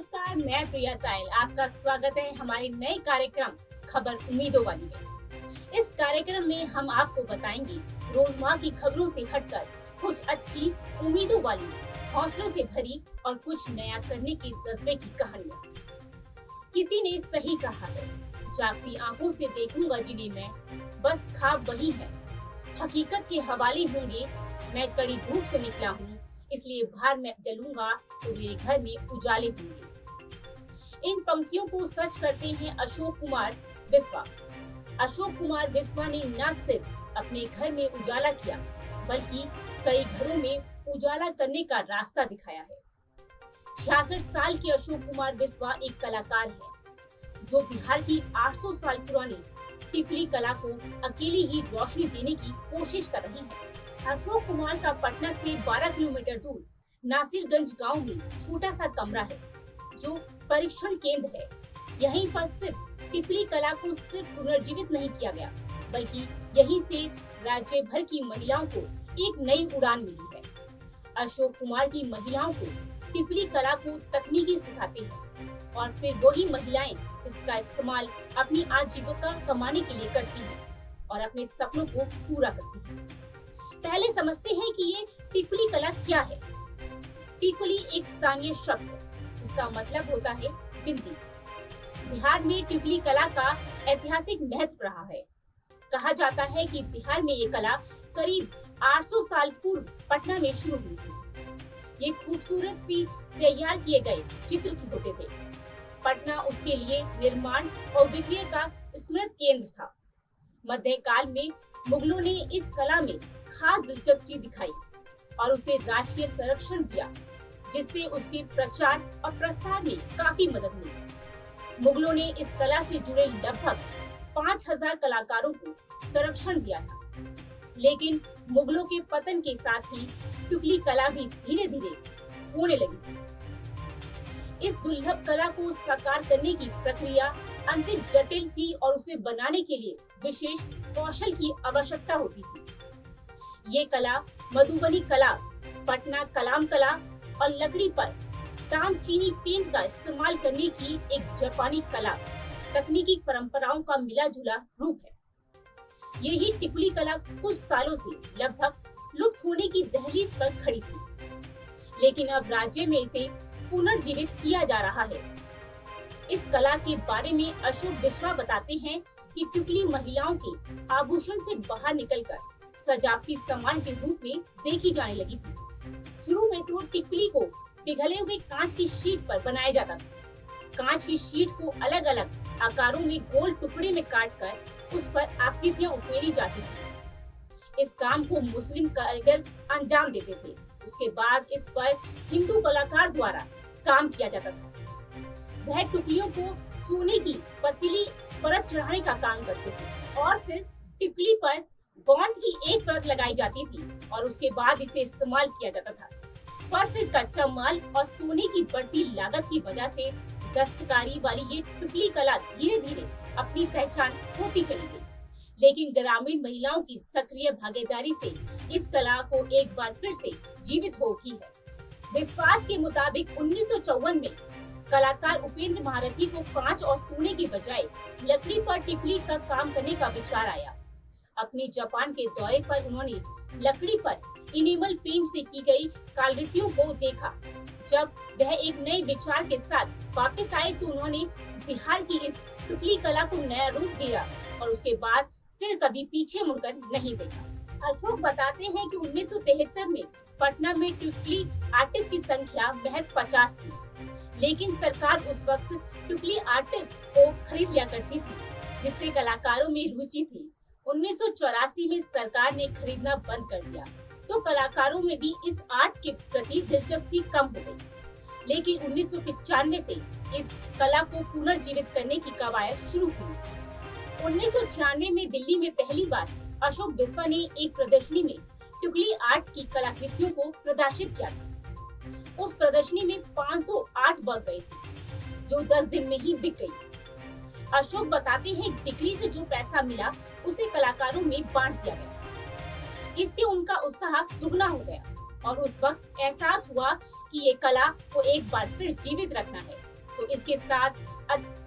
नमस्कार, मैं प्रिया तायल। आपका स्वागत है हमारे नए कार्यक्रम खबर उम्मीदों वाली में। इस कार्यक्रम में हम आपको बताएंगे रोजमर्रा की खबरों से हटकर कुछ अच्छी, उम्मीदों वाली, हौसलों से भरी और कुछ नया करने के जज्बे की कहानियाँ। किसी ने सही कहा है, जागती आंखों से देखूंगा जिन्हें मैं, बस ख्वाब वही है, हकीकत के हवाले होंगे। मैं कड़ी धूप से निकला हूँ, इसलिए बाहर में जलूंगा तो मेरे घर में उजाले होंगे। इन पंक्तियों को सच करते हैं अशोक कुमार बिस्वा। अशोक कुमार बिस्वा ने न सिर्फ अपने घर में उजाला किया, बल्कि कई घरों में उजाला करने का रास्ता दिखाया है। 66 साल के अशोक कुमार बिस्वा एक कलाकार हैं, जो बिहार की 800 साल पुरानी टिपली कला को अकेली ही रोशनी देने की कोशिश कर रहे हैं। अशोक कुमार का पटना से 12 किलोमीटर दूर नासिरगंज गांव में छोटा सा कमरा है, जो परीक्षण केंद्र है। यहीं पर सिर्फ टिपली कला को सिर्फ पुनर्जीवित नहीं किया गया, बल्कि यहीं से राज्य भर की महिलाओं को एक नई उड़ान मिली है। अशोक कुमार की महिलाओं को टिपली कला को तकनीकी सिखाते हैं और फिर वही महिलाएं इसका इस्तेमाल अपनी आजीविका कमाने के लिए करती हैं और अपने सपनों को पूरा करती हैं। पहले समझते हैं कि ये टिपली कला क्या है। टिपली एक स्थानीय शब्द है, जिसका मतलब होता है बिंदी। बिहार में टिपली कला का ऐतिहासिक महत्व रहा है। कहा जाता है कि बिहार में ये कला करीब 800 साल पूर्व पटना में शुरू हुई थी। ये खूबसूरत सी तैयार किए गए चित्र होते थे। पटना उसके लिए निर्माण और विक्रय का स्मृत केंद्र था। मध्यकाल में मुगलों ने इस कला में खास दिलचस्पी दिखाई और उसे राजकीय संरक्षण दिया, जिससे उसके प्रचार और प्रसार में काफी मदद मिली। मुगलों ने इस कला से जुड़े लगभग 5000 कलाकारों को संरक्षण दिया था। लेकिन मुगलों के पतन के साथ ही टिपली कला भी धीरे धीरे होने लगी। इस दुर्लभ कला को साकार करने की प्रक्रिया अत्यंत जटिल थी और उसे बनाने के लिए विशेष कौशल की आवश्यकता होती थी। ये कला मधुबनी कला, पटना कलाम कला और लकड़ी पर तामचीनी पेंट का इस्तेमाल करने की एक जापानी कला तकनीकी परंपराओं का मिला जुला रूप है। यही टिपली कला कुछ सालों से लगभग लुप्त होने की दहलीज पर खड़ी थी, लेकिन अब राज्य में इसे पुनर्जीवित किया जा रहा है। इस कला के बारे में अशोक बिस्वा बताते हैं कि टिपली महिलाओं के आभूषण से बाहर निकलकर सजावटी सामान के रूप में देखी जाने लगी थी। शुरू में तो टिपली को पिघले हुए कांच की शीट पर बनाया जाता था। कांच की शीट को अलग अलग आकारों में गोल टुकड़े में काटकर उस पर आकृतियां उकेरी जाती थी। इस काम को मुस्लिम कारीगर अंजाम देते थे। उसके बाद इस पर हिंदू कलाकार द्वारा काम किया जाता था। वह टुकड़ियों को सोने की पतली परत चढ़ाने का काम करते थे और फिर टिपली पर गोंद की एक परत लगाई जाती थी और उसके बाद इसे इस्तेमाल किया जाता था। पर फिर कच्चा माल और सोने की बढ़ती लागत की वजह से दस्तकारी वाली ये टिपली कला धीरे धीरे अपनी पहचान खोती चली गई। लेकिन ग्रामीण महिलाओं की सक्रिय भागीदारी से इस कला को एक बार फिर से जीवित हो की है। विश्वास के मुताबिक 1954 में कलाकार उपेंद्र महारथी को कांच और सोने के बजाय लकड़ी पर टिपली का काम करने का विचार आया। अपनी जापान के दौरे पर उन्होंने लकड़ी पर इनेमल पेंट से की गई कलाकृतियों को देखा। जब वह एक नए विचार के साथ वापस आए तो उन्होंने बिहार की इस टिपली कला को नया रूप दिया और उसके बाद फिर कभी पीछे मुड़कर नहीं देखा। अशोक बताते हैं कि 1973 में पटना में टिपली आर्टिस्ट की संख्या महज 50 थी, लेकिन सरकार उस वक्त टिपली आर्टिस्ट को खरीद लिया करती थी, जिससे कलाकारों में रुचि थी। 1984 में सरकार ने खरीदना बंद कर दिया, तो कलाकारों में भी इस आर्ट के प्रति दिलचस्पी कम हो गई। लेकिन 1995 से इस कला को पुनर्जीवित करने की कवायद शुरू हुई। 1996 में दिल्ली में पहली बार अशोक बिस्वा ने एक प्रदर्शनी में टिपली आर्ट की कलाकृतियों को प्रदर्शित किया था। उस प्रदर्शनी में 508 वर्क गए थे, जो 10 दिन में ही बिक गई। अशोक बताते हैं बिक्री से जो पैसा मिला उसे कलाकारों में बांट दिया गया। इससे उनका उत्साह दुगना हो गया और उस वक्त एहसास हुआ कि ये कला को एक बार फिर जीवित रखना है इसके साथ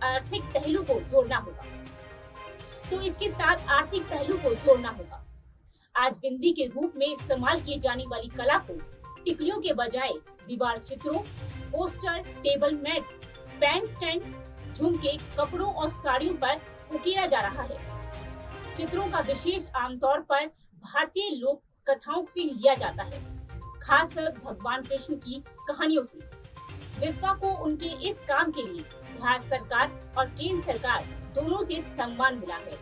आर्थिक पहलू को जोड़ना होगा। आज बिंदी के रूप में इस्तेमाल की जाने वाली कला को टिकलियों के बजाय दीवार चित्रों, poster, table mat, pen stand, झुमके, कपड़ों और साड़ियों पर उकेरा जा रहा है। चित्रों का विशेष आमतौर पर भारतीय लोक कथाओं से लिया जाता है, खासकर भगवान कृष्ण की कहानियों से। बिस्वा को उनके इस काम के लिए भारत सरकार और केंद्र सरकार दोनों से सम्मान मिला है।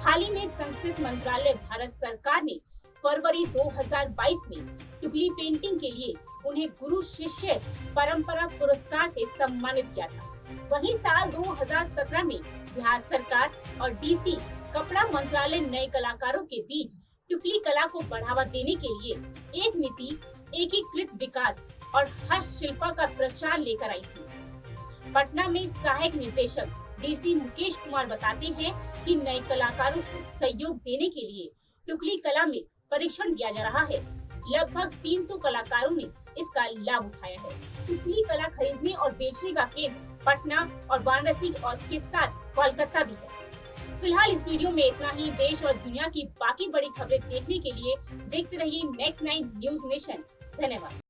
हाल ही में संस्कृति मंत्रालय भारत सरकार ने फरवरी 2022 में टुकली पेंटिंग के लिए उन्हें गुरु शिष्य परंपरा पुरस्कार से सम्मानित किया था। वहीं साल 2017 में बिहार सरकार और डीसी कपड़ा मंत्रालय नए कलाकारों के बीच टुकली कला को बढ़ावा देने के लिए एक नीति, एकीकृत विकास और हस्तशिल्प का प्रचार लेकर आई थी। पटना में सहायक निर्देशक डीसी मुकेश कुमार बताते हैं कि नए कलाकारों को सहयोग देने के लिए टुकली कला में परीक्षण दिया जा रहा है। लगभग 300 कलाकारों ने इसका लाभ उठाया है। टुकली कला खरीदने और बेचने का केंद्र पटना और वाराणसी और इसके साथ कोलकाता भी है। फिलहाल इस वीडियो में इतना ही। देश और दुनिया की बाकी बड़ी खबरें देखने के लिए देखते रहिए नेक्स्ट 9 न्यूज नेशन। धन्यवाद।